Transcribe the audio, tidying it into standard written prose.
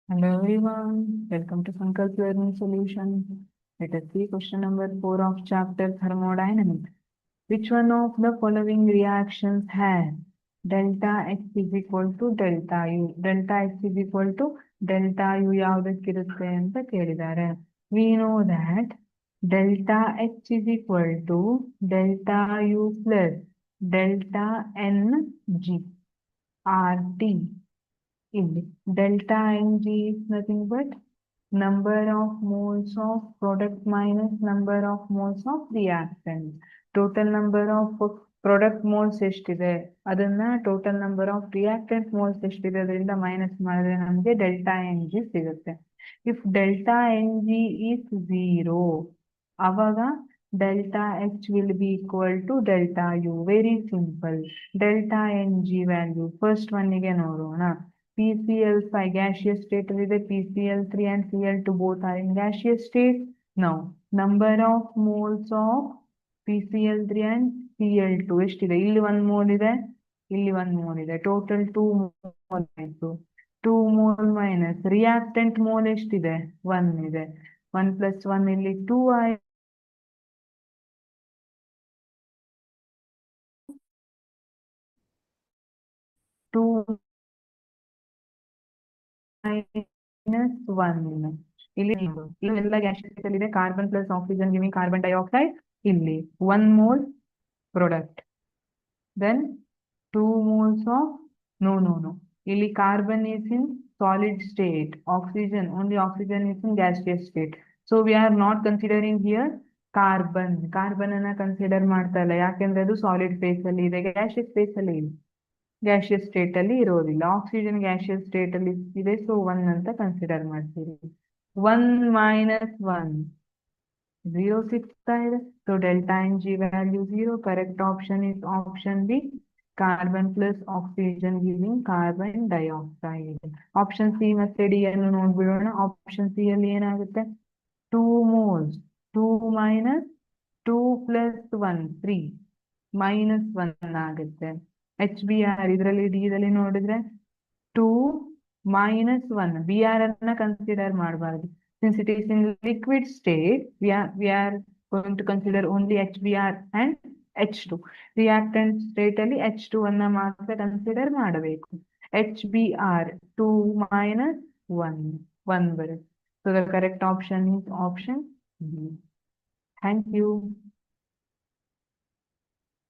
Hello everyone, welcome to Sankalp Learning Solution. Let us see question number 4 of chapter Thermodynamics. Which one of the following reactions has delta X is equal to delta U? Delta X is equal to delta U ಯಾವುದಕ್ಕಿರುತ್ತೆ ಅಂತ ಕೇಳಿದ್ದಾರೆ. We know that delta H is equal to delta U plus delta Ng RT. ಇಲ್ಲಿ delta Ng is nothing but number of moles of product minus number of moles of reactant. Total number of product moles ಎಷ್ಟಿದೆ ಅದನ್ನ total number of reactant moles ಎಷ್ಟಿದೆ ಅದರಿಂದ minus ಮಾಡಿದ್ರೆ ನಮಗೆ delta Ng ಸಿಗುತ್ತೆ. If delta Ng is 0, ಅವಾಗ delta H will be equal to delta U. Very simple. Delta Ng value first one ಗೆ ನೋಡೋಣ. PCl5 gaseous state ಇದೆ, PCl3 and Cl2 both are in gaseous state. Now, number of moles of PCl3 and Cl2 ಎಷ್ಟಿದೆ? ಇಲ್ಲಿ 1 mole ಇದೆ, ಇಲ್ಲಿ 1 mole ಇದೆ. Total 2 mole ಆಯ್ತು. 2 mole minus reactant mole ಎಷ್ಟಿದೆ? 1 ಇದೆ. 1 plus 1 ಇಲ್ಲಿ 2 ಆಯ್ತು. 2 minus 1 ಇಲ್ಲಿ ಇವೆಲ್ಲ ಗ್ಯಾಸಸ್ ಇದೆ. Carbon plus oxygen giving carbon dioxide. ಇಲ್ಲಿ 1 mole product, then 2 moles of no ಇಲ್ಲಿ carbon is in solid state, oxygen only oxygen is in gaseous state. So we are not considering here carbon ಅನ್ನ consider ಮಾಡ್ತಾ ಇಲ್ಲ, ಯಾಕೆಂದ್ರೆ ಅದು solid face ಅಲ್ಲಿ ಇದೆ, gaseous face ಅಲ್ಲಿ ಇಲ್ಲ, ಗ್ಯಾಸಿಯಸ್ ಸ್ಟೇಟ್ ಅಲ್ಲಿ ಇರೋದಿಲ್ಲ. ಆಕ್ಸಿಜನ್ ಗ್ಯಾಸಿಯಸ್ ಸ್ಟೇಟ್ ಅಲ್ಲಿ ಇದೆ, ಸೊ 1 ಅಂತ ಕನ್ಸಿಡರ್ ಮಾಡ್ತೀವಿ. 1 minus 1 0 ಸಿಗ್ತಾ ಇದೆ. So delta Ng value 0. Correct option is option B, carbon plus oxygen giving carbon dioxide. Option C ಮತ್ತೆ D ಅನ್ನು ನೋಡ್ಬಿಡೋಣ. Option C ಅಲ್ಲಿ ಏನಾಗುತ್ತೆ? 2 moles, 2 minus 2 plus 1 3 minus 1 ಆಗುತ್ತೆ. HBr ಇದರಲ್ಲಿ D ದಲ್ಲಿ ನೋಡಿದ್ರೆ 2 minus 1 Br ಅನ್ನ ಕನ್ಸಿಡರ್ ಮಾಡಬಾರದು. Since it is in liquid state, we are going to consider only HBr and H2. Reactant state ಅಲ್ಲಿ H2 ಅನ್ನ ಮಾತ್ರ ಕನ್ಸಿಡರ್ ಮಾಡಬೇಕು. HBr 2 minus 1 ಬರುತ್ತೆ. So the correct option is option B. Thank you.